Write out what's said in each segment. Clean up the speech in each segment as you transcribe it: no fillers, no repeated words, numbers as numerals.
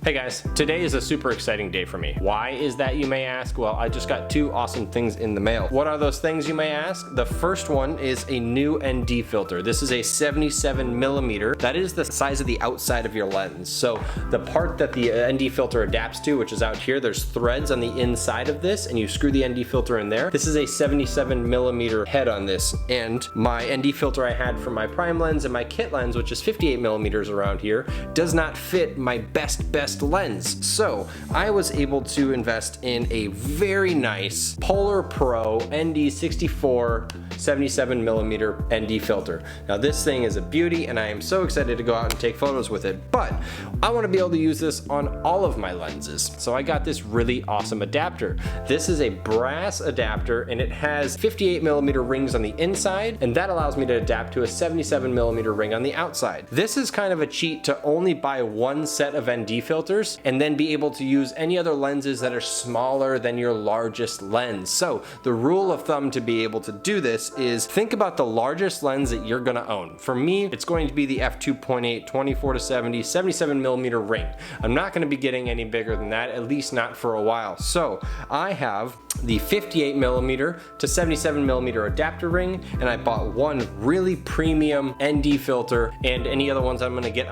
Hey guys, today is a super exciting day for me. Why is that, you may ask? Well, I just got two awesome things in the mail. What are those things, you may ask? The first one is a new ND filter. This is a 77mm. That is the size of the outside of your lens. So the part that the ND filter adapts to, which is out here, there's threads on the inside of this, and you screw the ND filter in there. This is a 77mm head on this, and my ND filter I had for my prime lens and my kit lens, which is 58mm around here, does not fit my best lens. So I was able to invest in a very nice Polar Pro ND64 77mm ND filter. Now this thing is a beauty and I am so excited to go out and take photos with it, but I want to be able to use this on all of my lenses. So I got this really awesome adapter. This is a brass adapter and it has 58mm rings on the inside, and that allows me to adapt to a 77mm ring on the outside. This is kind of a cheat to only buy one set of ND filters and then be able to use any other lenses that are smaller than your largest lens. So the rule of thumb to be able to do this is think about the largest lens that you're gonna own. For me, it's going to be the f2.8 24-70 77mm ring. I'm not gonna be getting any bigger than that, at least not for a while. So I have the 58mm to 77mm adapter ring, and I bought one really premium ND filter, and any other ones I'm gonna get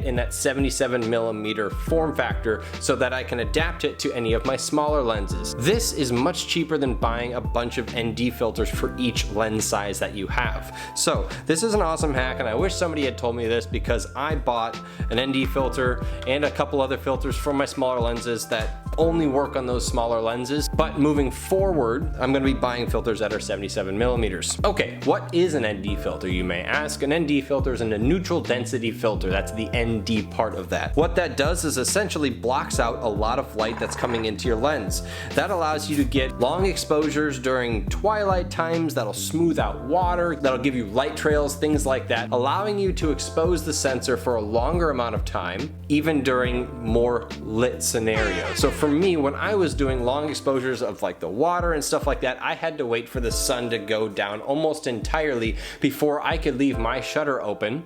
in that 77mm form factor so that I can adapt it to any of my smaller lenses. This is much cheaper than buying a bunch of ND filters for each lens size that you have. So this is an awesome hack, and I wish somebody had told me this, because I bought an ND filter and a couple other filters for my smaller lenses that only work on those smaller lenses, but moving forward, I'm gonna be buying filters that are 77mm. Okay, what is an ND filter, you may ask? An ND filter is a neutral density filter. That's the ND part of that. What that does is essentially blocks out a lot of light that's coming into your lens. That allows you to get long exposures during twilight times, that'll smooth out water, that'll give you light trails, things like that, allowing you to expose the sensor for a longer amount of time, even during more lit scenarios. So for me, when I was doing long exposures of like the water and stuff like that, I had to wait for the sun to go down almost entirely before I could leave my shutter open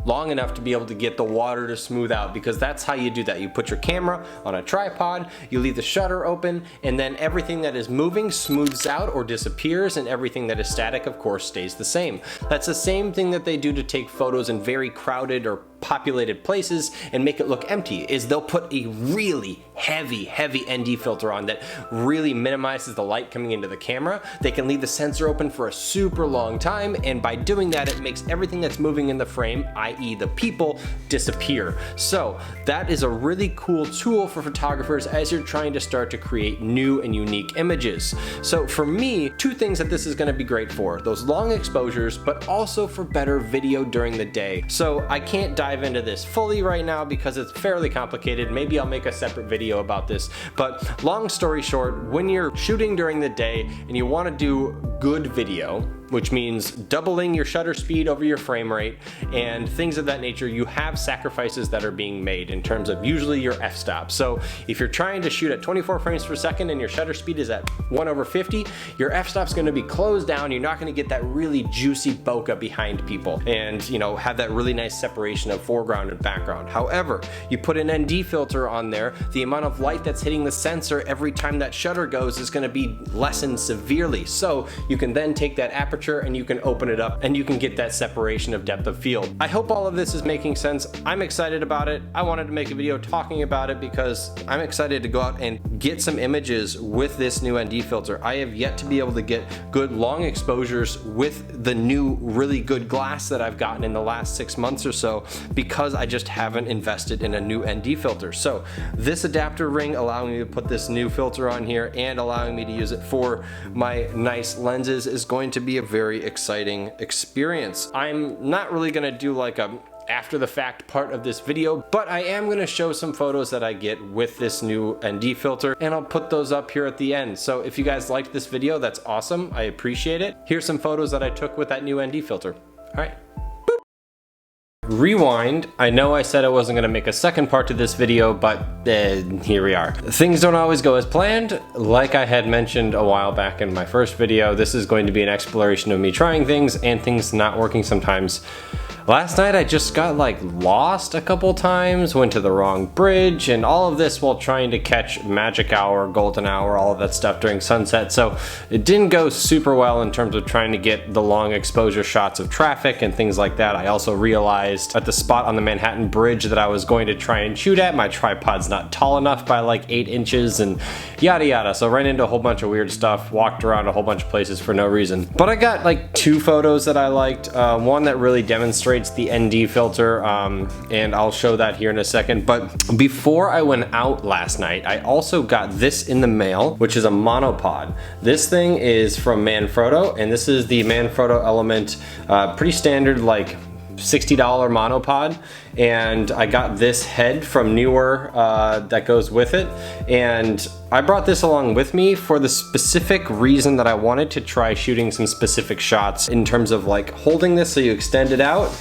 long enough to be able to get the water to smooth out, because that's how you do that. You put your camera on a tripod, you leave the shutter open, and then everything that is moving smooths out or disappears, and everything that is static, of course, stays the same. That's the same thing that they do to take photos in very crowded or populated places and make it look empty, is they'll put a really heavy ND filter on that really minimizes the light coming into the camera. They can leave the sensor open for a super long time, and by doing that, it makes everything that's moving in the frame, i.e. the people, disappear. So that is a really cool tool for photographers as you're trying to start to create new and unique images. So for me, two things that this is going to be great for: those long exposures, but also for better video during the day. So I can't dive into this fully right now because it's fairly complicated. Maybe I'll make a separate video about this, but long story short, when you're shooting during the day and you want to do good video, which means doubling your shutter speed over your frame rate and things of that nature, you have sacrifices that are being made in terms of usually your f-stop. So if you're trying to shoot at 24 frames per second and your shutter speed is at 1/50, your f-stop's going to be closed down. You're not going to get that really juicy bokeh behind people and, you know, have that really nice separation of foreground and background. However, you put an ND filter on there, the amount of light that's hitting the sensor every time that shutter goes is going to be lessened severely. So you can then take that aperture and you can open it up and you can get that separation of depth of field. I hope all of this is making sense. I'm excited about it. I wanted to make a video talking about it because I'm excited to go out and get some images with this new ND filter. I have yet to be able to get good long exposures with the new really good glass that I've gotten in the last 6 months or so, because I just haven't invested in a new ND filter. So this adapter ring allowing me to put this new filter on here and allowing me to use it for my nice lenses is going to be a very exciting experience. I'm not really gonna do like a after the fact part of this video, but I am going to show some photos that I get with this new ND filter, and I'll put those up here at the end. So if you guys liked this video, that's awesome. I appreciate it. Here's some photos that I took with that new ND filter. All right. Rewind. I know I said I wasn't gonna make a second part to this video, but here we are. Things don't always go as planned. Like I had mentioned a while back in my first video, this is going to be an exploration of me trying things and things not working sometimes. Last night I just got like lost a couple times, went to the wrong bridge, and all of this while trying to catch magic hour, golden hour, all of that stuff during sunset. So it didn't go super well in terms of trying to get the long exposure shots of traffic and things like that. I also realized at the spot on the Manhattan Bridge that I was going to try and shoot at, my tripod's not tall enough by like 8 inches and yada yada. So ran into a whole bunch of weird stuff, walked around a whole bunch of places for no reason. But I got like 2 photos that I liked. One that really demonstrates the ND filter, and I'll show that here in a second. But before I went out last night, I also got this in the mail, which is a monopod. This thing is from Manfrotto, and this is the Manfrotto Element, pretty standard, like $60 monopod, and I got this head from Neewer that goes with it, and I brought this along with me for the specific reason that I wanted to try shooting some specific shots in terms of like holding this so you extend it out,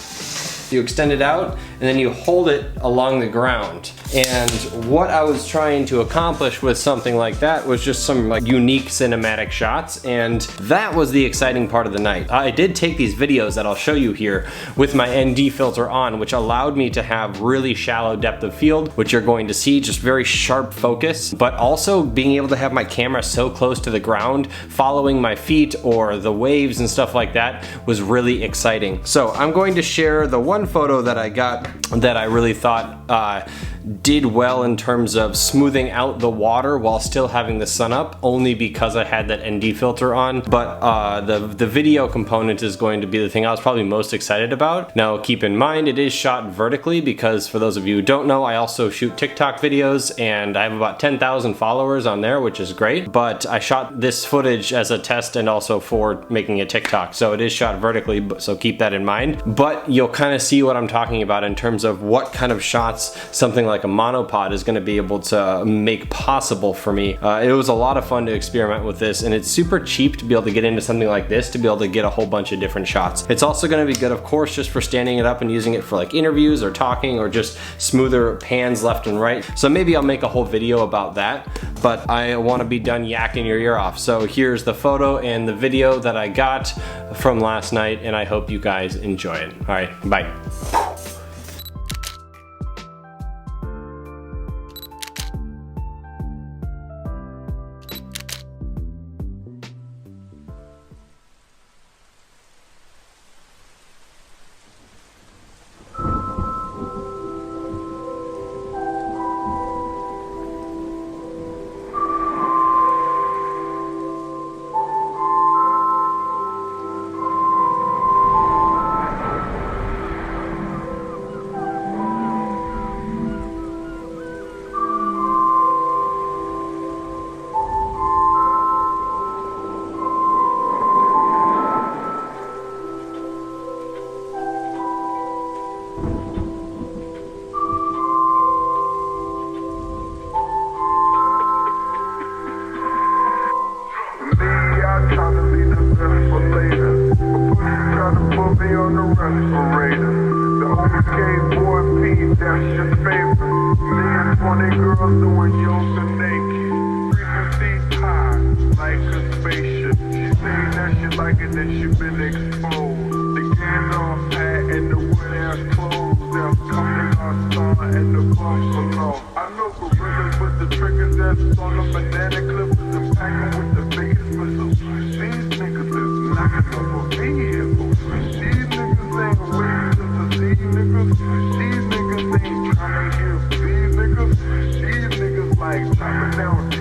and then you hold it along the ground. And what I was trying to accomplish with something like that was just some like unique cinematic shots, and that was the exciting part of the night. I did take these videos that I'll show you here with my ND filter on, which allowed me to have really shallow depth of field, which you're going to see, just very sharp focus, but also being able to have my camera so close to the ground, following my feet or the waves and stuff like that was really exciting. So I'm going to share the one photo that I got that I really thought did well in terms of smoothing out the water while still having the sun up, only because I had that ND filter on. But the video component is going to be the thing I was probably most excited about. Now keep in mind it is shot vertically, because for those of you who don't know, I also shoot TikTok videos and I have about 10,000 followers on there, which is great. But I shot this footage as a test and also for making a TikTok, so it is shot vertically, so keep that in mind. But you'll kind of see what I'm talking about in terms of what kind of shots something like a monopod is going to be able to make possible for me. It was a lot of fun to experiment with this, and it's super cheap to be able to get into something like this, to be able to get a whole bunch of different shots. It's also going to be good, of course, just for standing it up and using it for like interviews or talking, or just smoother pans left and right. So maybe I'll make a whole video about that, but I want to be done yakking your ear off. So here's the photo and the video that I got from last night, and I hope you guys enjoy it. All right, bye. These niggas ain't real. These niggas like chopping down